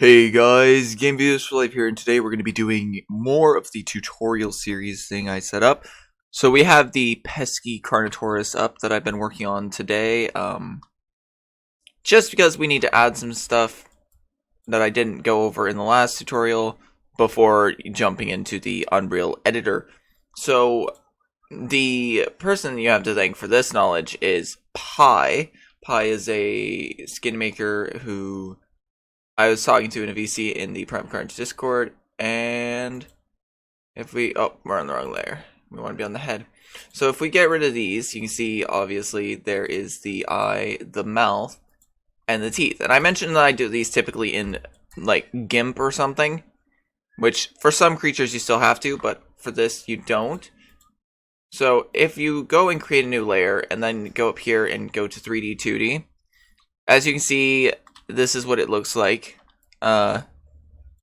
Hey guys, Game Views for Life here, and today we're going to be doing more of the tutorial series thing I set up. So we have the pesky Carnotaurus up that I've been working on today, just because we need to add some stuff that I didn't go over in the last tutorial before jumping into the Unreal editor. So the person you have to thank for this knowledge is Pi. Pi is a skin maker who I was talking to in a VC in the Primal Carnage Discord, and if we, we're on the wrong layer. We want to be on the head. So if we get rid of these, you can see obviously there is the eye, the mouth, and the teeth. And I mentioned that I do these typically in like GIMP or something, which for some creatures you still have to, but for this you don't. So if you go and create a new layer and then go up here and go to 3D, 2D, as you can see, this is what it looks like. Not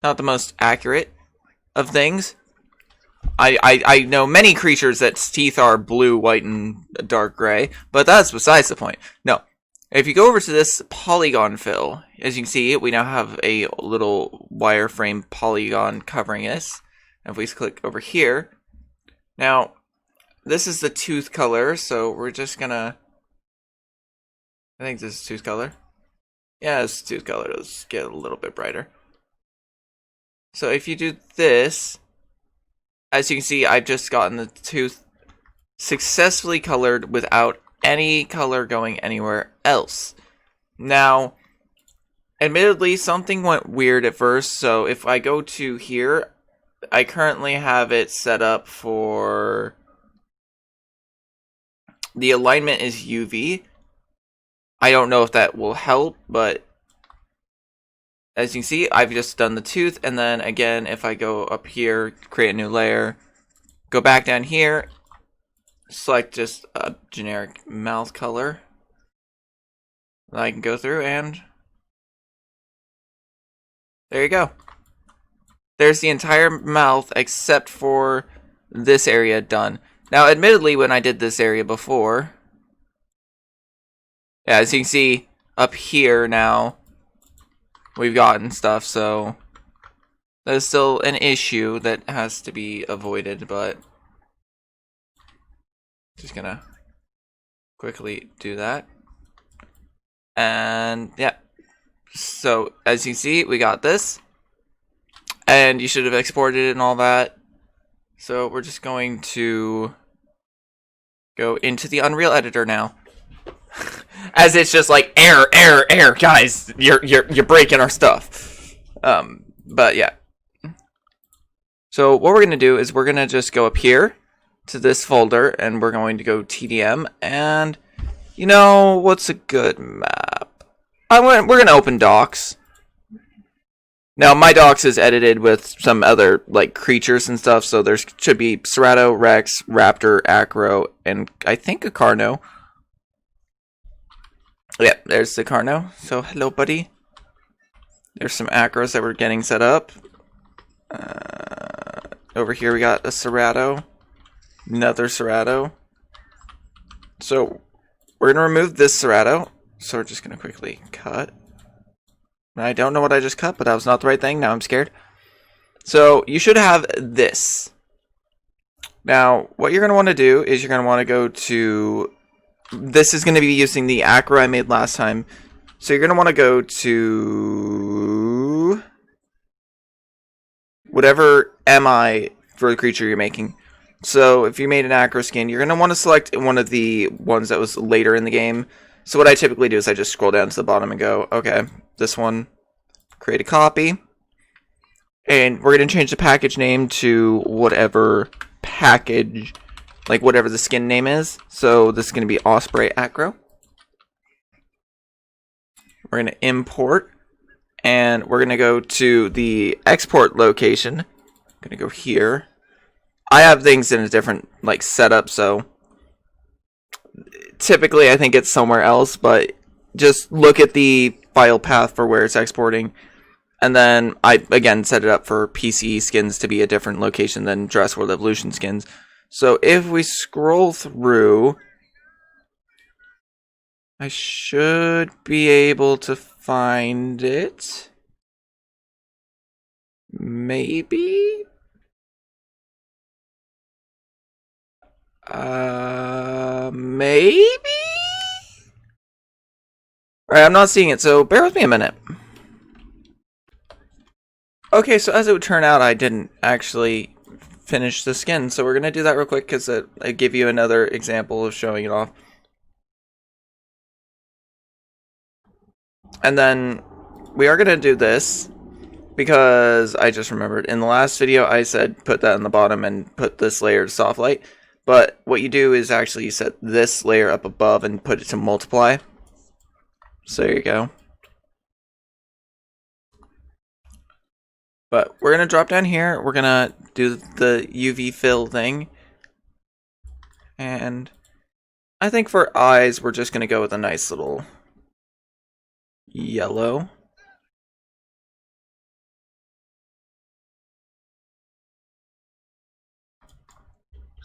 the most accurate of things. I know many creatures that teeth are blue, white, and dark gray, but that's besides the point. No. If you go over to this polygon fill, as you can see, we now have a little wireframe polygon covering this. If we click over here, now this is the tooth color, so we're just gonna, I think this is tooth color. Yeah, it's tooth color. Let's get a little bit brighter. So if you do this, as you can see, I've just gotten the tooth successfully colored without any color going anywhere else. Now, admittedly, something went weird at first. So if I go to here, I currently have it set up for the alignment is UV. I don't know if that will help, but as you can see, I've just done the tooth, and then again, if I go up here, create a new layer, go back down here, select just a generic mouth color, then I can go through and there you go. There's the entire mouth except for this area done. Now, admittedly, when I did this area before, yeah, as you can see, up here now, we've gotten stuff, so there's still an issue that has to be avoided, but just gonna quickly do that. And yeah, so as you can see, we got this, and you should have exported it and all that. So we're just going to go into the Unreal editor now. As it's just like error, guys, you're breaking our stuff. But yeah. So what we're gonna do is we're gonna just go up here to this folder, and we're going to go TDM, and you know what's a good map? We're gonna open docs. Now my docs is edited with some other like creatures and stuff, so there should be Cerato, Rex, Raptor, Acro, and I think a Carno. Yeah, there's the Carno. So, hello, buddy. There's some Acros that we're getting set up. Over here we got a Cerato. Another Cerato. So, we're going to remove this Cerato. So, we're just going to quickly cut. I don't know what I just cut, but that was not the right thing. Now I'm scared. So, you should have this. Now, what you're going to want to do is you're going to want to go to... This is going to be using the acro I made last time. So you're going to want to go to whatever MI for the creature you're making. So if you made an acro skin, you're going to want to select one of the ones that was later in the game. So what I typically do is I just scroll down to the bottom and go, okay, this one, create a copy. And we're going to change the package name to whatever package, like whatever the skin name is. So this is going to be Osprey Acro. We're going to import, and we're going to go to the export location. I'm going to go here. I have things in a different like setup, so typically I think it's somewhere else, but just look at the file path for where it's exporting. And then I again set it up for PC skins to be a different location than Jurassic World Evolution skins. So if we scroll through, I should be able to find it. Maybe? Maybe? Alright, I'm not seeing it, so bear with me a minute. Okay, so as it would turn out, I didn't actually finish the skin, so we're going to do that real quick because I give you another example of showing it off. And then we are going to do this because I just remembered in the last video I said put that in the bottom and put this layer to soft light. But what you do is actually set this layer up above and put it to multiply. So there you go. But we're going to drop down here. We're going to do the UV fill thing. And I think for eyes, we're just going to go with a nice little yellow.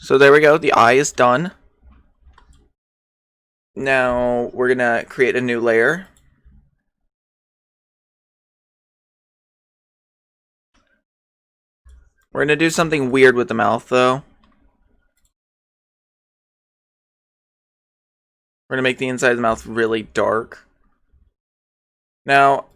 So there we go. The eye is done. Now we're going to create a new layer. We're going to do something weird with the mouth, though. We're going to make the inside of the mouth really dark. Now,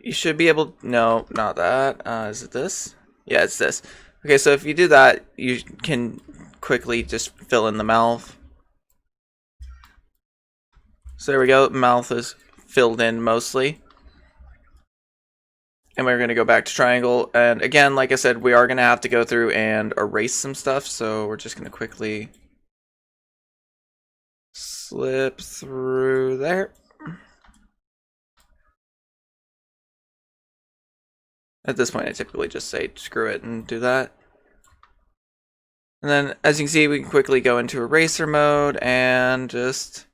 you should be able... No, not that. Is it this? Yeah, it's this. Okay, so if you do that, you can quickly just fill in the mouth. So there we go. Mouth is filled in mostly. And we're going to go back to triangle. And again, like I said, we are going to have to go through and erase some stuff. So we're just going to quickly slip through there. At this point, I typically just say screw it and do that. And then, as you can see, we can quickly go into eraser mode and just...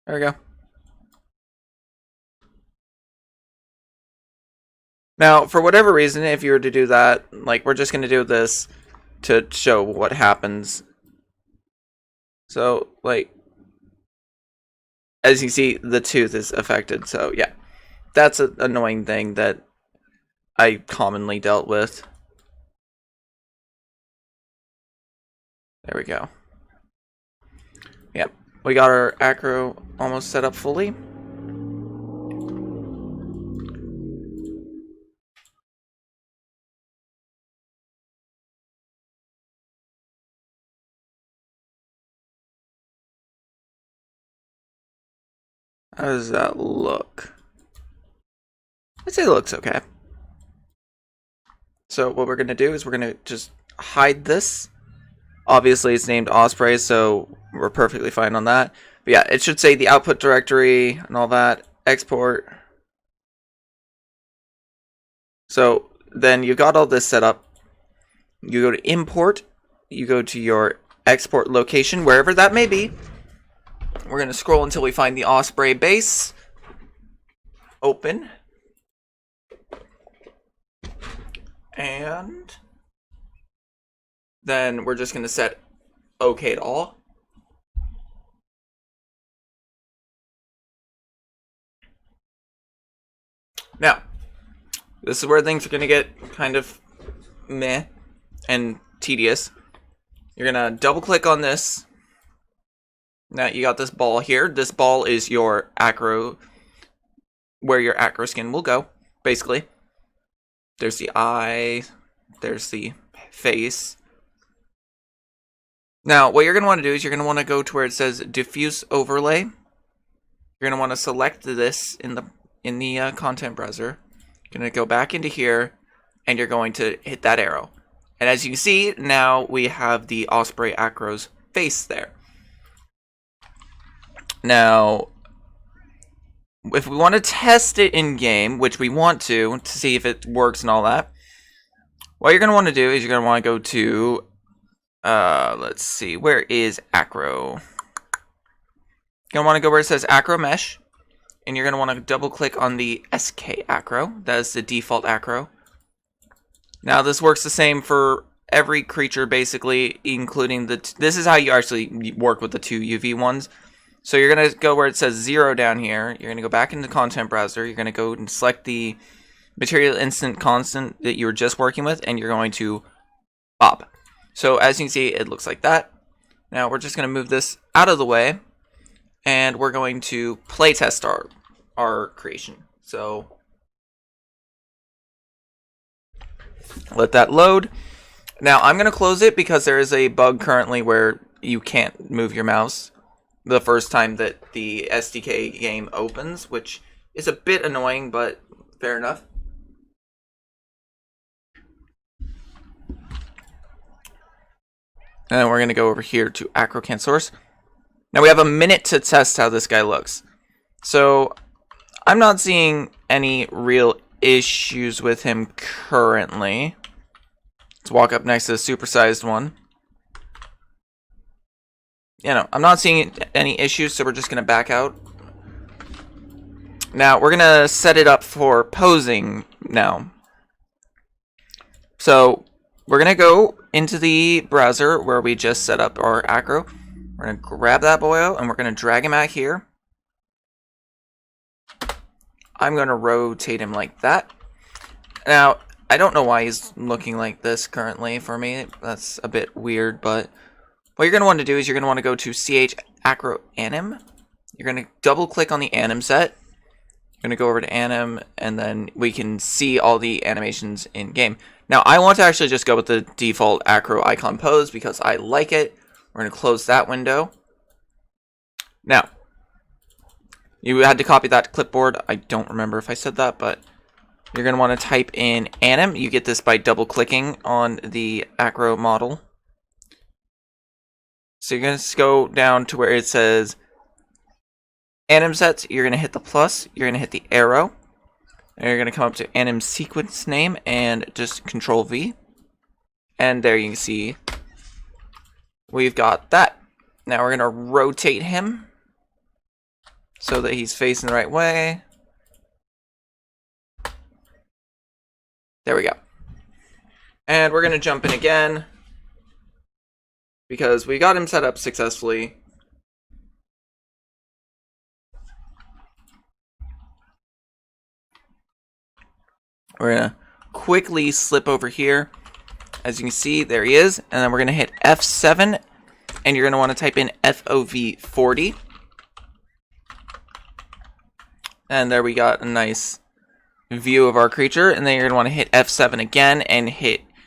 There we go. Now, for whatever reason, if you were to do that, like, we're just going to do this to show what happens. So, like, as you see, the tooth is affected. So, yeah, that's an annoying thing that I commonly dealt with. There we go. Yep, we got our acro almost set up fully. How does that look? I'd say it looks okay. So what we're going to do is we're going to just hide this. Obviously it's named Osprey, so we're perfectly fine on that. But yeah, it should say the output directory and all that. Export. So then you've got all this set up. You go to import. You go to your export location, wherever that may be. We're going to scroll until we find the Osprey base. Open. And then we're just going to set OK to all. Now, this is where things are going to get kind of meh and tedious. You're going to double click on this. Now you got this ball here. This ball is your acro, where your acro skin will go, basically. There's the eye, there's the face. Now, what you're going to want to do is you're going to want to go to where it says diffuse overlay. You're going to want to select this in the content browser. You're going to go back into here, and you're going to hit that arrow. And as you can see, now we have the Osprey acro's face there. Now, if we want to test it in game, which we want to see if it works and all that, what you're going to want to do is you're going to want to go to, let's see, where is acro? You're going to want to go where it says acro mesh, and you're going to want to double click on the SK acro. That is the default acro. Now this works the same for every creature basically, including this is how you actually work with the 2 UV ones. So you're going to go where it says 0 down here. You're going to go back into the content browser. You're going to go and select the material instant constant that you were just working with, and you're going to pop. So as you can see, it looks like that. Now we're just going to move this out of the way, and we're going to playtest our creation. So let that load. Now I'm going to close it because there is a bug currently where you can't move your mouse the first time that the SDK game opens, which is a bit annoying, but fair enough. And then we're going to go over here to Acro Can Source. Now we have a minute to test how this guy looks. So I'm not seeing any real issues with him currently. Let's walk up next to the supersized one. I'm not seeing any issues, so we're just going to back out. Now we're going to set it up for posing now. So we're going to go into the browser where we just set up our acro. We're going to grab that boy out and we're going to drag him out here. I'm going to rotate him like that. Now, I don't know why he's looking like this currently for me. That's a bit weird, but what you're going to want to do is you're going to want to go to CH Acro Anim. You're going to double click on the anim set. You're going to go over to anim, and then we can see all the animations in game. Now, I want to actually just go with the default acro icon pose because I like it. We're going to close that window. Now, you had to copy that to clipboard. I don't remember if I said that, but you're going to want to type in anim. You get this by double clicking on the acro model. So you're going to go down to where it says anim sets. You're going to hit the plus. You're going to hit the arrow. And you're going to come up to anim sequence name and just Control V. And there you can see we've got that. Now we're going to rotate him so that he's facing the right way. There we go. And we're going to jump in again because we got him set up successfully. We're going to quickly slip over here. As you can see, there he is. And then we're going to hit F7. And you're going to want to type in FOV40. And there we got a nice view of our creature. And then you're going to want to hit F7 again and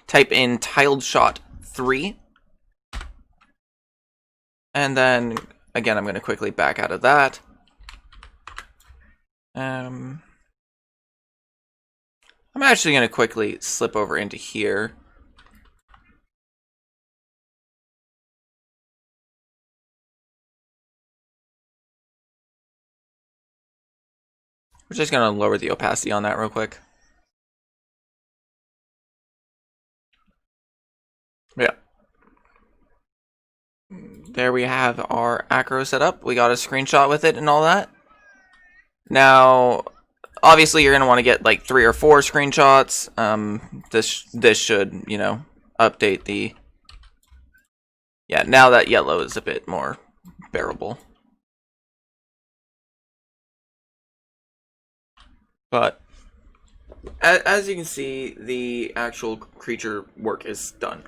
type in tiled shot 3. And then, again, I'm going to quickly back out of that. I'm actually going to quickly slip over into here. We're just going to lower the opacity on that real quick. Yeah. There we have our acro set up. We got a screenshot with it and all that. Now, obviously, you're going to want to get like 3 or 4 screenshots. This should, update the... Yeah, now that yellow is a bit more bearable. But, as you can see, the actual creature work is done.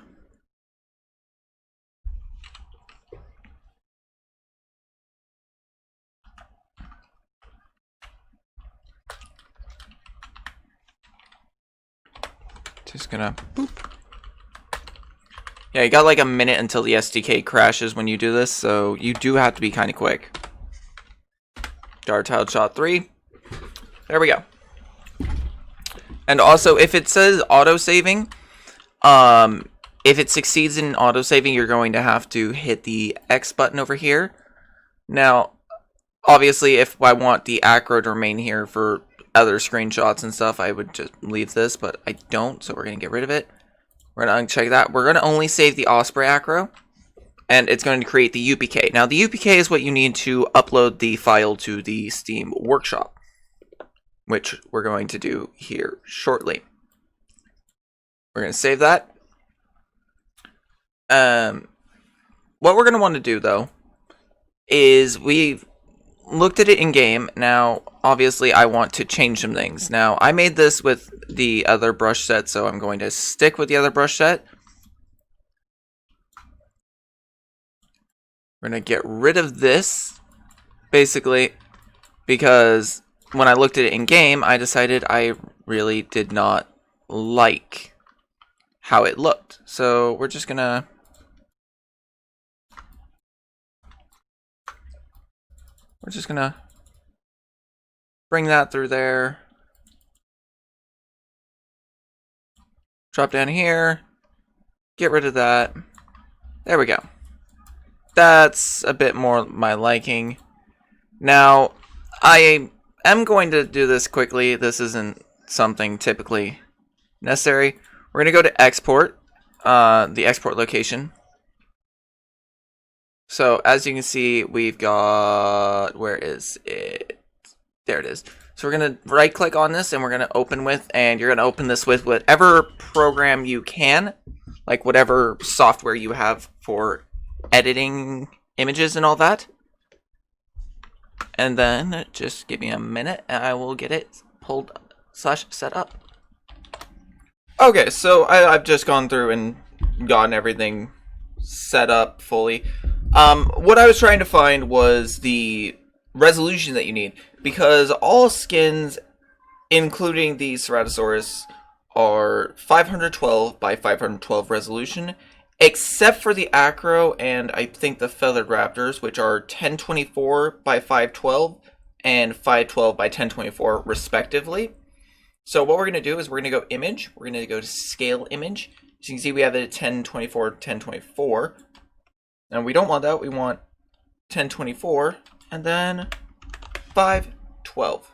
Just gonna boop. Yeah, you got like a minute until the SDK crashes when you do this, so you do have to be kind of quick. Dart tiled shot 3. There we go. And also, if it says auto-saving, if it succeeds in auto-saving, you're going to have to hit the X button over here. Now, obviously, if I want the acro to remain here for other screenshots and stuff, I would just leave this, but I don't, so we're going to get rid of it. We're going to uncheck that. We're going to only save the Osprey acro, and it's going to create the UPK. Now, the UPK is what you need to upload the file to the Steam Workshop, which we're going to do here shortly. We're going to save that. what we're going to want to do, though, is we've looked at it in game. Now, obviously, I want to change some things. Now, I made this with the other brush set, so I'm going to stick with the other brush set. We're going to get rid of this, basically, because when I looked at it in game, I decided I really did not like how it looked. So we're just gonna bring that through there. Drop down here. Get rid of that. There we go. That's a bit more my liking. Now, I am going to do this quickly. This isn't something typically necessary. We're going to go to export, the export location. So as you can see, we've got, where is it? There it is. So we're going to right click on this and we're going to open with, and you're going to open this with whatever program you can, like whatever software you have for editing images and all that. And then just give me a minute and I will get it pulled / set up. Okay, so I've just gone through and gotten everything set up fully. What I was trying to find was the resolution that you need, because all skins, including the Ceratosaurus, are 512 by 512 resolution, except for the Acro and I think the Feathered Raptors, which are 1024 by 512 and 512 by 1024 respectively. So what we're going to do is we're going to go image, we're going to go to scale image. As you can see, we have it at 1024, 1024. And we don't want that, we want 1024 and then 512.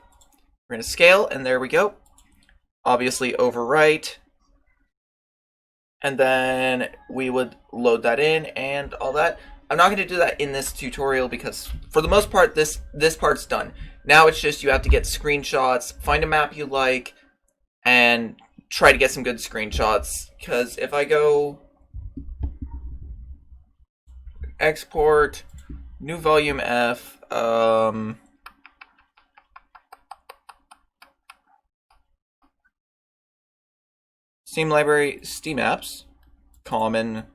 We're going to scale, and there we go. Obviously overwrite. And then we would load that in and all that. I'm not going to do that in this tutorial because for the most part, this part's done. Now it's just you have to get screenshots, find a map you like, and try to get some good screenshots. Because if I go export, new volume F, Steam library, Steam apps, common,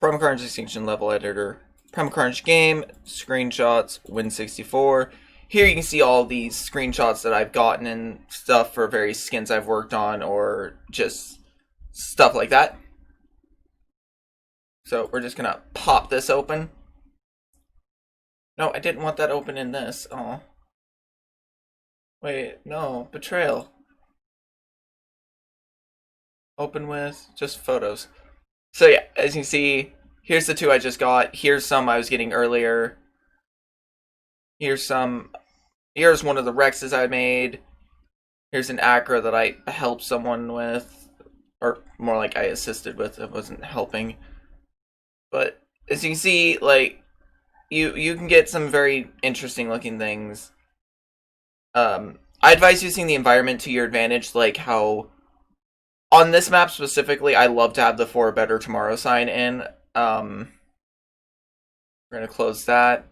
Primal Carnage Extinction level editor, Primal Carnage game, screenshots, Win64. Here you can see all these screenshots that I've gotten and stuff for various skins I've worked on or just stuff like that. So we're just gonna pop this open. No, I didn't want that open in this. Oh. Wait, no, betrayal. Open with just photos. So yeah, as you can see, here's the two I just got. Here's some I was getting earlier. Here's one of the Rexes I made. Here's an Acro that I helped someone with, or more like I assisted with. It wasn't helping. But as you can see, like you can get some very interesting looking things. I advise using the environment to your advantage, like how on this map specifically, I love to have the For a Better Tomorrow sign in. We're gonna close that.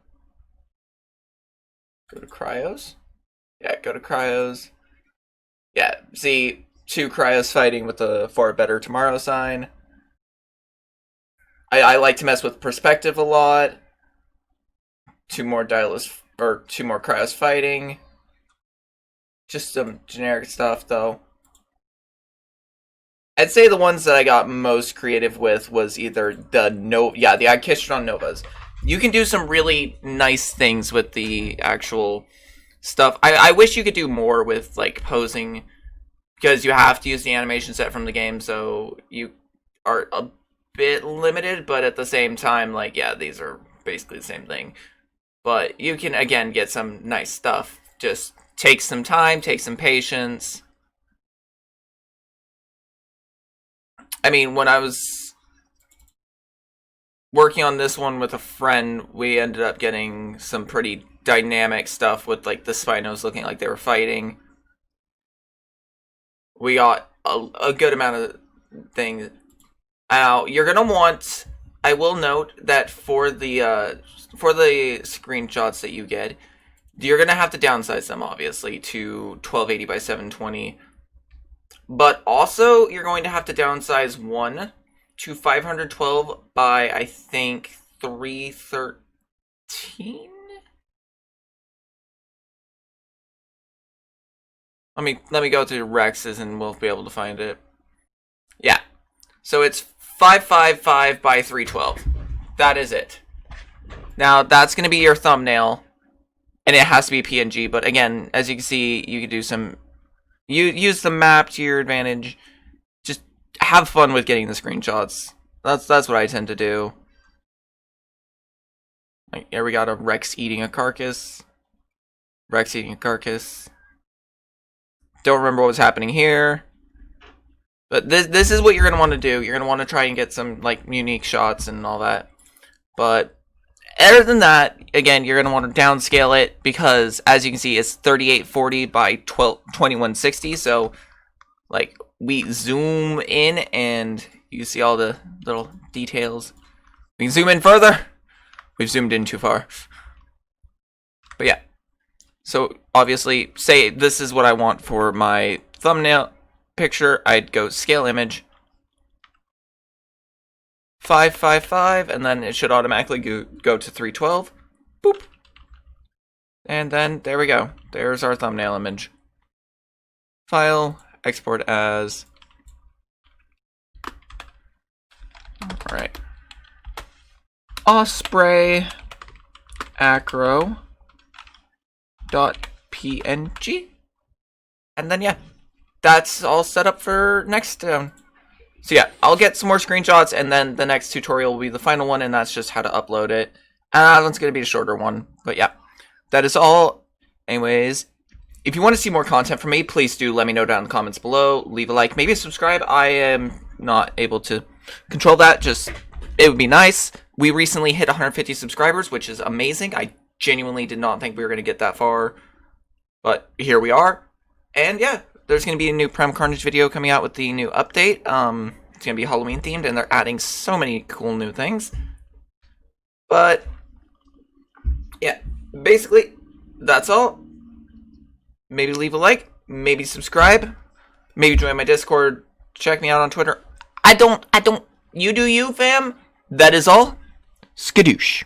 Go to Cryos. Yeah, go to Cryos. Yeah, see two Cryos fighting with the For a Better Tomorrow sign. I like to mess with perspective a lot. Two more Cryos fighting. Just some generic stuff though. I'd say the ones that I got most creative with was either the Icastrodon Novas. You can do some really nice things with the actual stuff. I wish you could do more with like posing, because you have to use the animation set from the game, so you are a bit limited, but at the same time, like, yeah, these are basically the same thing. But you can, again, get some nice stuff. Just take some time, take some patience. I mean, when I was working on this one with a friend, we ended up getting some pretty dynamic stuff with, like, the Spinos looking like they were fighting. We got a good amount of things. Now, you're going to want, I will note that for the screenshots that you get, you're going to have to downsize them, obviously, to 1280 by 720. But also, you're going to have to downsize one to 512 by, I think, 313? Let me go to Rex's and we'll be able to find it. Yeah. So it's 555 by 312. That is it. Now, that's going to be your thumbnail. And it has to be PNG. But again, as you can see, you can do some... You use the map to your advantage. Just have fun with getting the screenshots. That's what I tend to do. Like, here we got a Rex eating a carcass. Rex eating a carcass. Don't remember what was happening here. But this is what you're going to want to do. You're going to want to try and get some, like, unique shots and all that. But other than that, again, you're going to want to downscale it because, as you can see, it's 3840 by 2160. So, like, we zoom in and you see all the little details. We can zoom in further. We've zoomed in too far. But yeah. So, obviously, say this is what I want for my thumbnail picture. I'd go scale image 555, and then it should automatically go to 312. Boop. And then, there we go. There's our thumbnail image. File, export as... Alright. Osprey acro .png. And then, yeah. That's all set up for next. So yeah, I'll get some more screenshots, and then the next tutorial will be the final one, and that's just how to upload it. And that one's going to be a shorter one. But yeah, that is all. Anyways, if you want to see more content from me, please do let me know down in the comments below. Leave a like, maybe a subscribe. I am not able to control that. Just, it would be nice. We recently hit 150 subscribers, which is amazing. I genuinely did not think we were going to get that far. But here we are. And yeah. There's going to be a new Primal Carnage video coming out with the new update. It's going to be Halloween themed, and they're adding so many cool new things. But, yeah, basically, that's all. Maybe leave a like, maybe subscribe, maybe join my Discord, check me out on Twitter. You do you, fam. That is all. Skadoosh.